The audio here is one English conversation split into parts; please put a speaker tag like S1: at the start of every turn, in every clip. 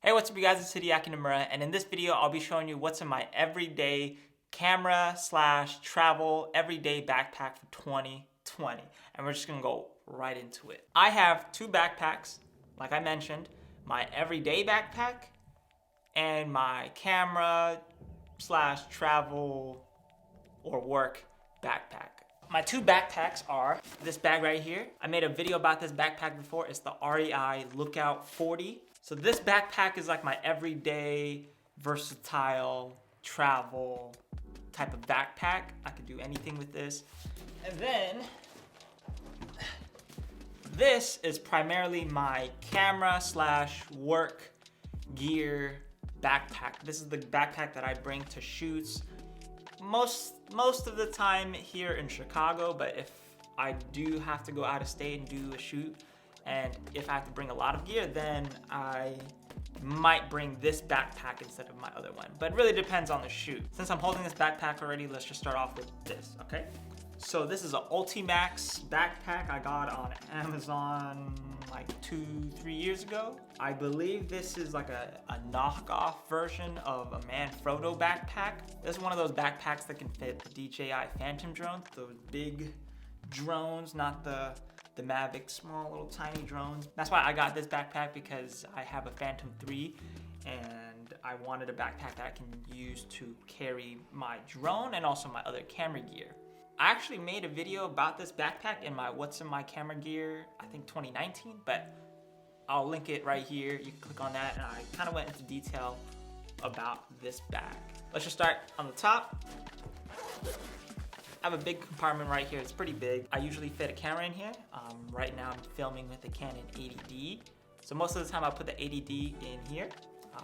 S1: Hey, what's up you guys, it's Hideaki Nomura, and in this video I'll be showing you what's in my everyday camera / travel everyday backpack for 2020. And we're just gonna go right into it. I have two backpacks, like I mentioned, my everyday backpack and my camera / travel or work backpack. My two backpacks are this bag right here. I made a video about this backpack before. It's the REI Lookout 40. So this backpack is like my everyday, versatile, travel type of backpack. I could do anything with this. And then, this is primarily my camera / work gear backpack. This is the backpack that I bring to shoots most of the time here in Chicago, but if I do have to go out of state and do a shoot, and if I have to bring a lot of gear, then I might bring this backpack instead of my other one. But it really depends on the shoot. Since I'm holding this backpack already, let's just start off with this, okay? So this is an Ultimax backpack I got on Amazon like 2-3 years ago. I believe this is like a knockoff version of a Manfrotto backpack. This is one of those backpacks that can fit the DJI Phantom drones, those big drones, not the Mavic small little tiny drones. That's why I got this backpack, because I have a Phantom 3 and I wanted a backpack that I can use to carry my drone and also my other camera gear. I actually made a video about this backpack in my What's in My Camera Gear, I think 2019, but I'll link it right here. You can click on that, and I kind of went into detail about this bag. Let's just start on the top. I have a big compartment right here. It's pretty big. I usually fit a camera in here. Right now I'm filming with the Canon 80D. So most of the time I put the 80D in here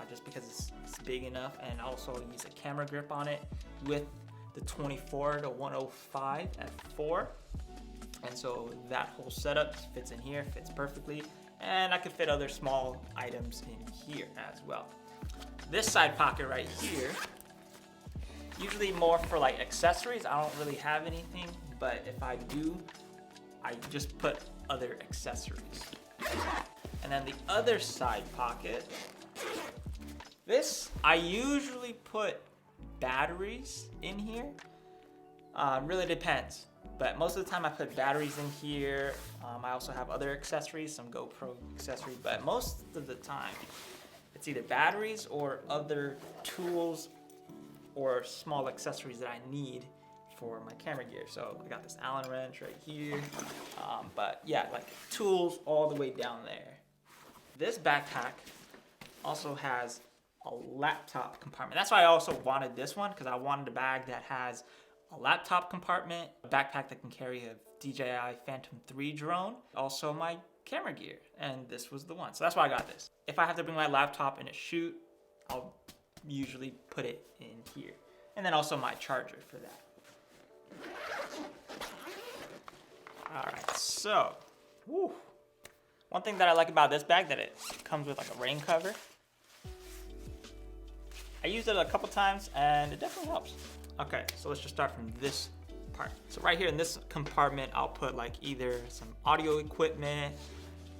S1: just because it's big enough, and also use a camera grip on it with the 24-105 f4. And so that whole setup fits in here, fits perfectly. And I could fit other small items in here as well. This side pocket right here, usually more for like accessories. I don't really have anything, but if I do, I just put other accessories. And then the other side pocket, this, I usually put batteries in here. Really depends, but most of the time I put batteries in here. I also have other accessories, some GoPro accessories, but most of the time it's either batteries or other tools or small accessories that I need for my camera gear. So I got this Allen wrench right here, but yeah, like tools all the way down there. This backpack also has a laptop compartment. That's why I also wanted this one, because I wanted a bag that has a laptop compartment, a backpack that can carry a DJI Phantom 3 drone, also my camera gear, and this was the one. So that's why I got this. If I have to bring my laptop in a shoot, I'll usually put it in here. And then also my charger for that. All right, so, one thing that I like about this bag, that it comes with like a rain cover. I used it a couple times and it definitely helps. Okay, so let's just start from this part. So right here in this compartment, I'll put like either some audio equipment,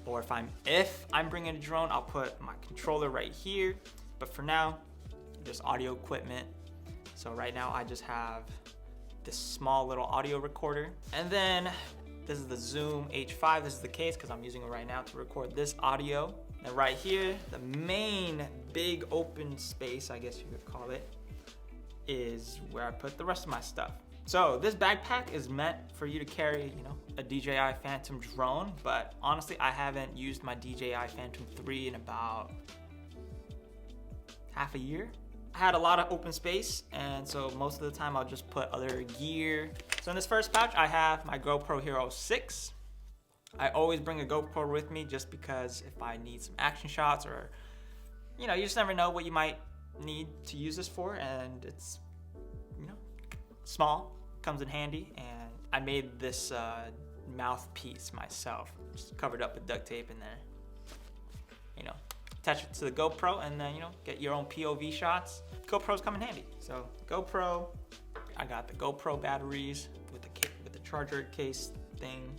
S1: or if I'm bringing a drone, I'll put my controller right here. But for now, just audio equipment. So right now I just have this small little audio recorder. And then this is the Zoom H5. This is the case because I'm using it right now to record this audio. And right here, the main big open space, I guess you could call it, is where I put the rest of my stuff. So this backpack is meant for you to carry, a DJI Phantom drone, but honestly, I haven't used my DJI Phantom 3 in about half a year. I had a lot of open space, and so most of the time I'll just put other gear. So in this first pouch, I have my GoPro Hero 6. I always bring a GoPro with me just because if I need some action shots, or, you just never know what you might need to use this for, and it's, small, comes in handy. And I made this mouthpiece myself, just covered up with duct tape, and then, attach it to the GoPro, and then, get your own POV shots. GoPros come in handy. So GoPro, I got the GoPro batteries with the charger case thing.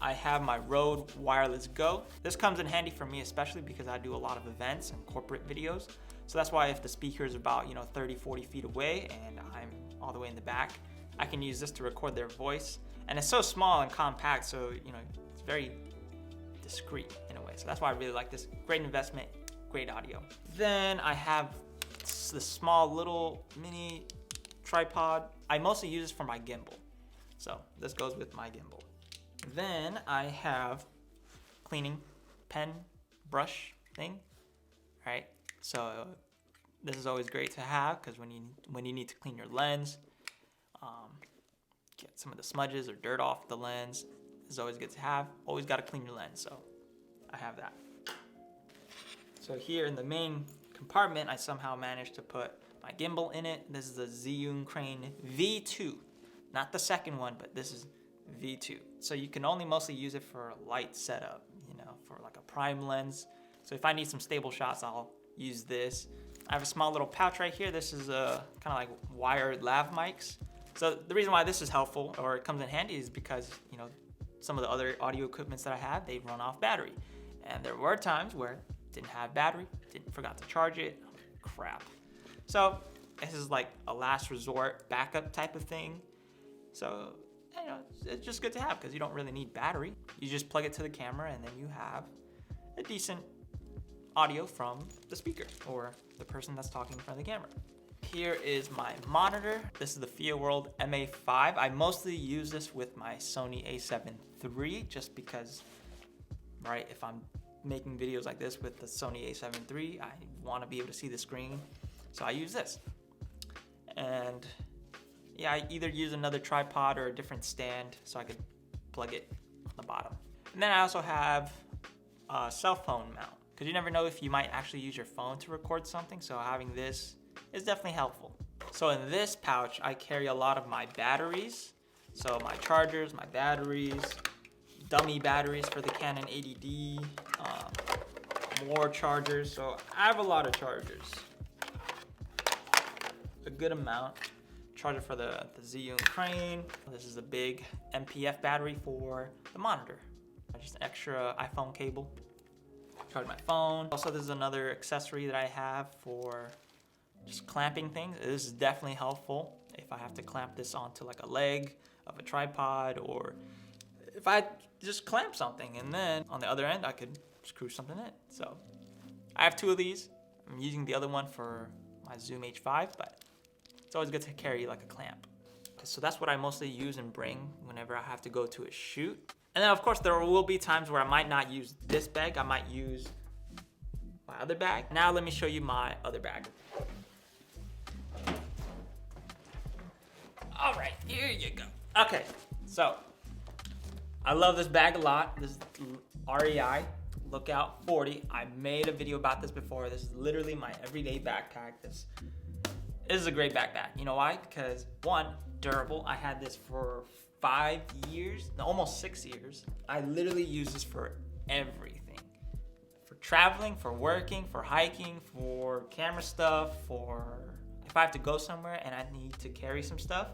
S1: I have my Rode Wireless Go. This comes in handy for me, especially because I do a lot of events and corporate videos. So that's why if the speaker is about 30, 40 feet away and I'm all the way in the back, I can use this to record their voice. And it's so small and compact, so it's very discreet in a way. So that's why I really like this. Great investment, great audio. Then I have this small little mini tripod. I mostly use this for my gimbal. So this goes with my gimbal. Then I have cleaning pen brush thing, right? So this is always great to have because when you need to clean your lens, get some of the smudges or dirt off the lens, it's always good to have. Always got to clean your lens, so I have that. So here in the main compartment, I somehow managed to put my gimbal in it. This is a Zhiyun Crane V2, not the second one, but this is V2. So you can only mostly use it for a light setup, for like a prime lens. So if I need some stable shots, I'll use this. I have a small little pouch right here. This is kind of like wired lav mics. So the reason why this is helpful or it comes in handy is because, some of the other audio equipments that I have, they run off battery. And there were times where it didn't have battery, forgot to charge it, crap. So this is like a last resort backup type of thing. So, it's just good to have because you don't really need battery. You just plug it to the camera and then you have a decent audio from the speaker or the person that's talking in front of the camera. Here is my monitor. This is the FiaWorld MA5. I mostly use this with my Sony a7 III just because, right, if I'm making videos like this with the Sony a7 III, I want to be able to see the screen, so I use this. And yeah, I either use another tripod or a different stand so I could plug it on the bottom. And then I also have a cell phone mount because you never know if you might actually use your phone to record something, so having this is definitely helpful. So in this pouch, I carry a lot of my batteries. So my chargers, my batteries, dummy batteries for the Canon 80D, more chargers. So I have a lot of chargers, a good amount. Charger for the Zhiyun Crane. This is a big MPF battery for the monitor. Just an extra iPhone cable. Charge my phone. Also, this is another accessory that I have for just clamping things. This is definitely helpful if I have to clamp this onto like a leg of a tripod, or if I just clamp something and then on the other end I could screw something in. So I have two of these. I'm using the other one for my Zoom H5, but it's always good to carry like a clamp. So that's what I mostly use and bring whenever I have to go to a shoot. And then of course there will be times where I might not use this bag. I might use my other bag. Now let me show you my other bag. All right, here you go. Okay, so I love this bag a lot. This is REI Lookout 40. I made a video about this before. This is literally my everyday backpack. This is a great backpack. You know why? Because one, durable. I had this for 5 years, no, almost 6 years. I literally use this for everything. For traveling, for working, for hiking, for camera stuff, for if I have to go somewhere and I need to carry some stuff,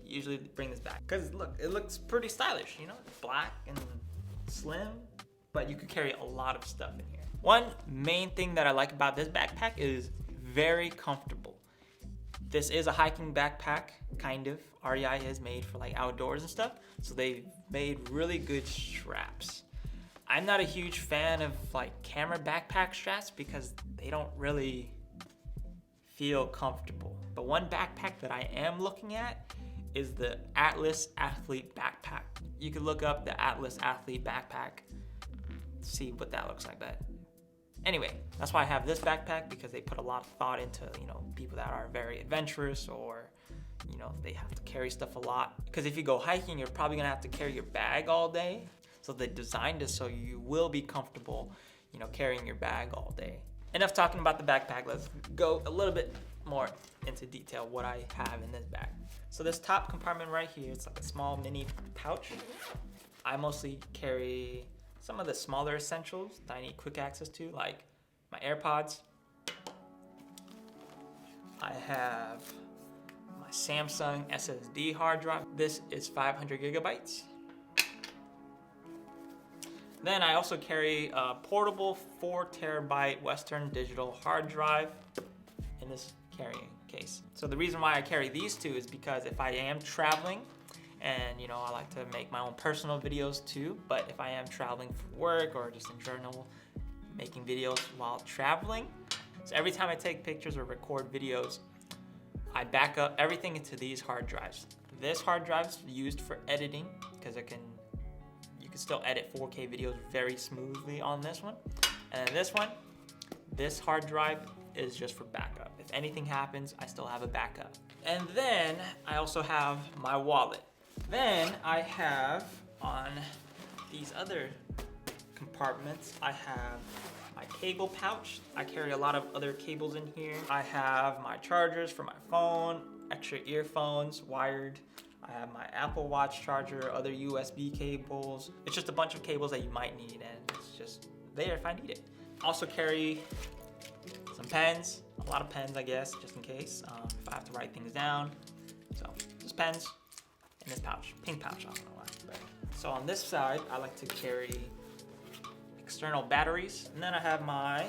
S1: usually bring this back. Because look, it looks pretty stylish, black and slim, but you could carry a lot of stuff in here. One main thing that I like about this backpack is very comfortable. This is a hiking backpack, kind of. REI is made for like outdoors and stuff, so they made really good straps. I'm not a huge fan of like camera backpack straps because they don't really feel comfortable. But one backpack that I am looking at is the Atlas Athlete Backpack. You can look up the Atlas Athlete Backpack, see what that looks like. But anyway, that's why I have this backpack, because they put a lot of thought into, people that are very adventurous, or, they have to carry stuff a lot. Because if you go hiking, you're probably gonna have to carry your bag all day. So they designed it so you will be comfortable, carrying your bag all day. Enough talking about the backpack. Let's go a little bit more into detail what I have in this bag. So this top compartment right here, it's like a small mini pouch. I mostly carry some of the smaller essentials that I need quick access to, like my AirPods. I have my Samsung SSD hard drive. This is 500 gigabytes. Then I also carry a portable 4 terabyte Western digital hard drive in this carrying case. So the reason why I carry these two is because if I am traveling, and you know, I like to make my own personal videos too, but if I am traveling for work or just in general, making videos while traveling, so every time I take pictures or record videos, I back up everything into these hard drives. This hard drive is used for editing because you can still edit 4K videos very smoothly on this one. And this one, this hard drive is just for backup. If anything happens, I still have a backup. And then I also have my wallet. Then I have on these other compartments, I have my cable pouch. I carry a lot of other cables in here. I have my chargers for my phone, extra earphones, wired. I have my Apple Watch charger, other USB cables. It's just a bunch of cables that you might need, and it's just there if I need it. Also carry some pens, a lot of pens, I guess, just in case, if I have to write things down. So just pens in this pouch, pink pouch, I don't know why. But. So on this side, I like to carry external batteries, and then I have my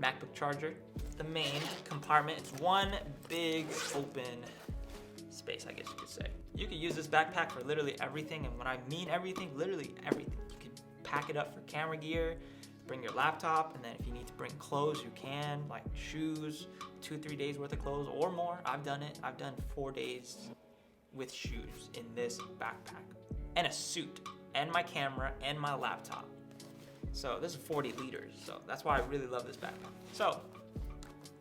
S1: MacBook charger. The main compartment, it's one big open space, I guess you could say. You could use this backpack for literally everything, and when I mean everything, literally everything. You can pack it up for camera gear, bring your laptop, and then if you need to bring clothes, you can, like shoes, 2-3 days worth of clothes or more. I've done it. I've done 4 days with shoes in this backpack, and a suit, and my camera, and my laptop. So this is 40 liters, so that's why I really love this backpack. So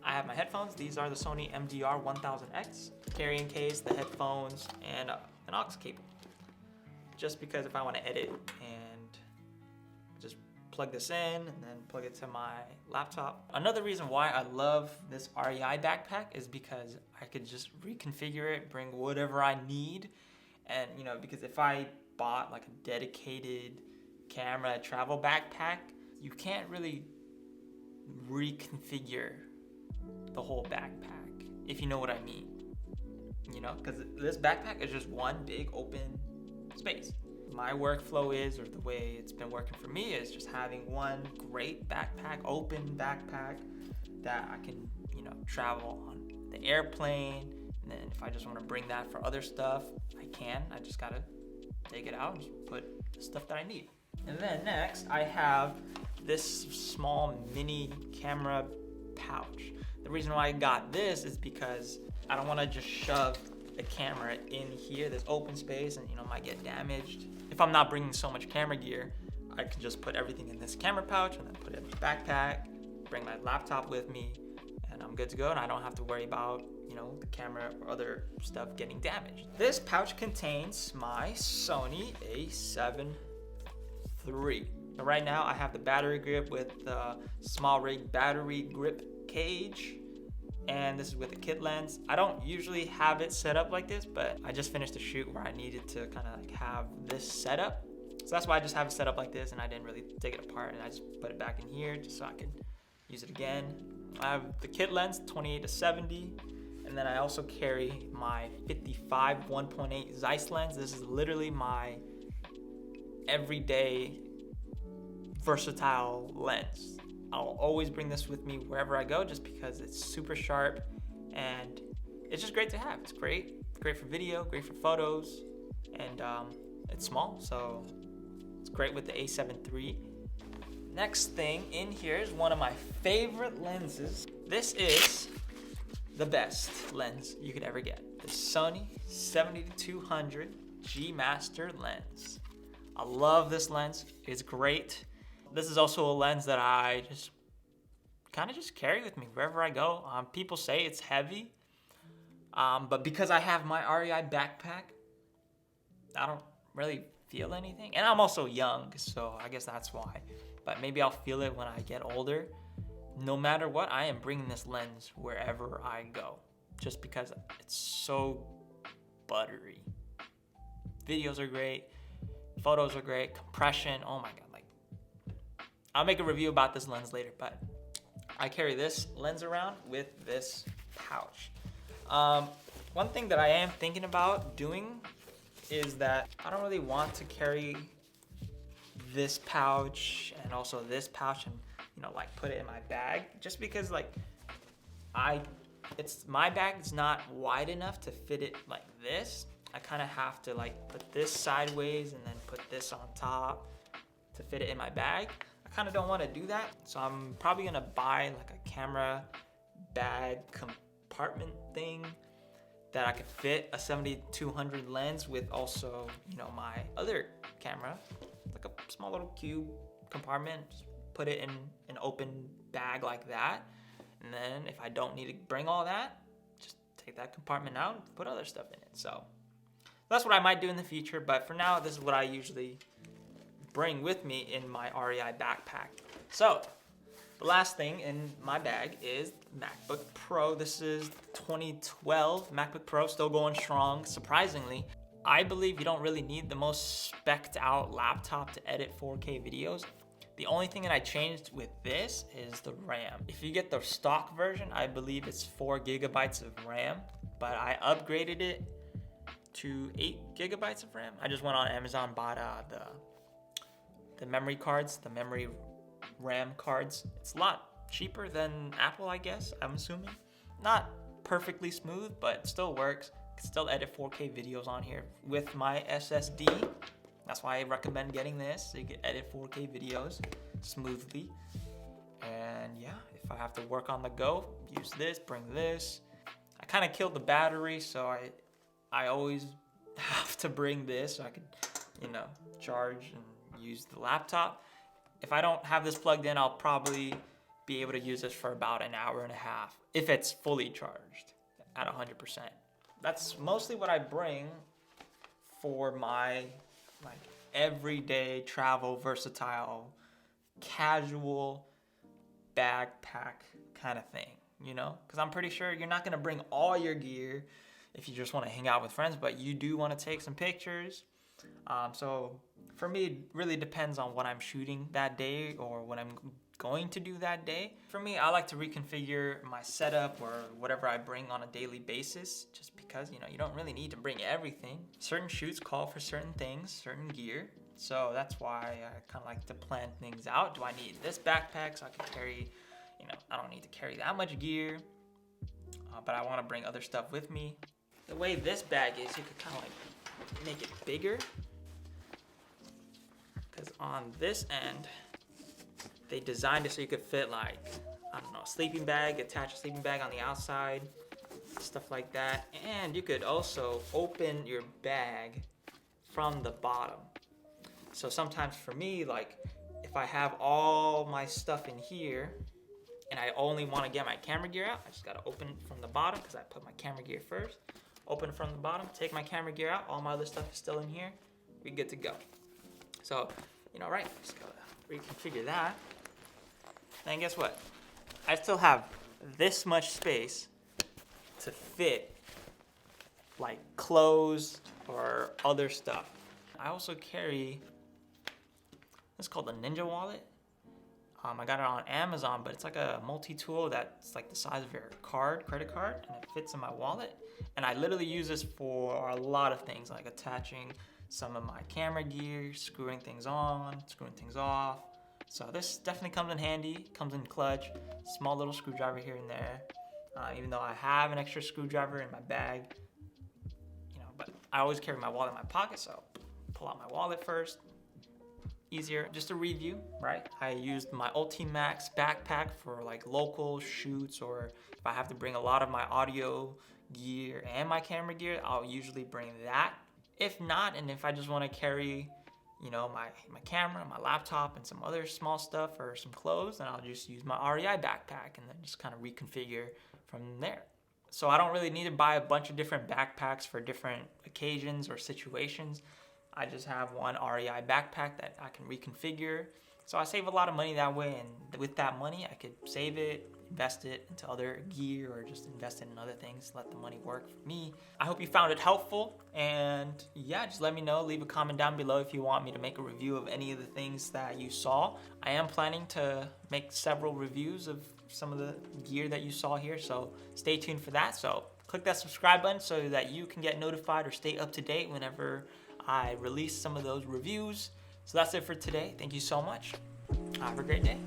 S1: I have my headphones. These are the Sony MDR 1000X. Carrying case, the headphones, and an aux cable. Just because if I want to edit and just plug this in and then plug it to my laptop. Another reason why I love this REI backpack is because I could just reconfigure it, bring whatever I need. And you know, because if I bought like a dedicated camera travel backpack, you can't really reconfigure the whole backpack, if you know what I mean. You know, because this backpack is just one big open space. My workflow is, or the way it's been working for me, is just having one great backpack, open backpack that I can, you know, travel on the airplane. And then if I just want to bring that for other stuff, I can. I just gotta take it out and just put the stuff that I need. And then next, I have this small mini camera pouch. The reason why I got this is because I don't want to just shove the camera in here, this open space, and you know, might get damaged. If I'm not bringing so much camera gear, I can just put everything in this camera pouch and then put it in my backpack, bring my laptop with me, and I'm good to go, and I don't have to worry about, you know, the camera or other stuff getting damaged. This pouch contains my Sony a7 III. So right now I have the battery grip with the small rig battery grip cage, and this is with a kit lens. I don't usually have it set up like this, but I just finished a shoot where I needed to kind of like have this set up. So that's why I just have it set up like this, and I didn't really take it apart, and I just put it back in here just so I could use it again. I have the kit lens, 28-70, and then I also carry my 55 1.8 Zeiss lens. This is literally my everyday versatile lens. I'll always bring this with me wherever I go just because it's super sharp and it's just great to have. It's great for video, great for photos, and it's small, so it's great with the a7 III. Next thing in here is one of my favorite lenses. This is the best lens you could ever get. The Sony 70-200 G Master lens. I love this lens. It's great. This is also a lens that I just kind of just carry with me wherever I go. People say it's heavy, but because I have my REI backpack, I don't really feel anything. And I'm also young, so I guess that's why. But maybe I'll feel it when I get older. No matter what, I am bringing this lens wherever I go, just because it's so buttery. Videos are great, photos are great, compression, oh my God. I'll make a review about this lens later, but I carry this lens around with this pouch. One thing that I am thinking about doing is that I don't really want to carry this pouch and also this pouch and, you know, like put it in my bag, just because like my bag's not wide enough to fit it like this. I kind of have to like put this sideways and then put this on top to fit it in my bag. I kind of don't want to do that, so I'm probably gonna buy like a camera bag compartment thing that I could fit a 70-200 lens with, also, you know, my other camera, like a small little cube compartment. Just put it in an open bag like that, and then if I don't need to bring all that, just take that compartment out and put other stuff in it. So that's what I might do in the future, but for now, this is what I usually bring with me in my REI backpack. So the last thing in my bag is MacBook Pro. This is 2012 MacBook Pro, still going strong, surprisingly. I believe you don't really need the most spec'd out laptop to edit 4K videos. The only thing that I changed with this is the RAM. If you get the stock version, I believe it's 4 gigabytes of RAM, but I upgraded it to 8 gigabytes of RAM. I just went on Amazon, bought the memory cards, the memory RAM cards. It's a lot cheaper than Apple, I guess, I'm assuming. Not perfectly smooth, but still works. Can still edit 4K videos on here with my SSD. That's why I recommend getting this, so you can edit 4K videos smoothly. And yeah, if I have to work on the go, use this, bring this. I kind of killed the battery, so I always have to bring this so I could, you know, charge and use the laptop. If I don't have this plugged in, I'll probably be able to use this for about an hour and a half if it's fully charged at 100%. That's mostly what I bring for my like everyday travel, versatile, casual backpack kind of thing, you know? Because I'm pretty sure you're not gonna bring all your gear if you just want to hang out with friends, but you do want to take some pictures. So for me, it really depends on what I'm shooting that day or what I'm going to do that day. For me, I like to reconfigure my setup or whatever I bring on a daily basis, just because, you know, you don't really need to bring everything. Certain shoots call for certain things, certain gear. So that's why I kind of like to plan things out. Do I need this backpack so I can carry, you know, I don't need to carry that much gear, but I want to bring other stuff with me. The way this bag is, you could kind of like make it bigger, because on this end, they designed it so you could fit like, I don't know, a sleeping bag, attach a sleeping bag on the outside, stuff like that. And you could also open your bag from the bottom. So sometimes for me, like if I have all my stuff in here and I only want to get my camera gear out, I just got to open from the bottom because I put my camera gear first. Open from the bottom, take my camera gear out, all my other stuff is still in here, we good to go. So, you know, right, just gotta reconfigure that. Then guess what? I still have this much space to fit like clothes or other stuff. I also carry, it's called the Ninja Wallet. I got it on Amazon, but it's like a multi-tool that's like the size of your credit card, and it fits in my wallet. And I literally use this for a lot of things, like attaching some of my camera gear, screwing things on, screwing things off. So this definitely comes in handy, comes in clutch, small little screwdriver here and there. Even though I have an extra screwdriver in my bag, you know, but I always carry my wallet in my pocket, so pull out my wallet first. Easier. Just a review, right? I used my Ultimax backpack for like local shoots, or if I have to bring a lot of my audio gear and my camera gear, I'll usually bring that. If not, and if I just want to carry, you know, my camera, my laptop, and some other small stuff or some clothes, then I'll just use my REI backpack and then just kind of reconfigure from there. So I don't really need to buy a bunch of different backpacks for different occasions or situations. I just have one REI backpack that I can reconfigure. So I save a lot of money that way, and with that money, I could save it, invest it into other gear, or just invest it in other things, let the money work for me. I hope you found it helpful, and yeah, just let me know. Leave a comment down below if you want me to make a review of any of the things that you saw. I am planning to make several reviews of some of the gear that you saw here, so stay tuned for that. So click that subscribe button so that you can get notified or stay up to date whenever I release some of those reviews. So that's it for today. Thank you so much. Have a great day.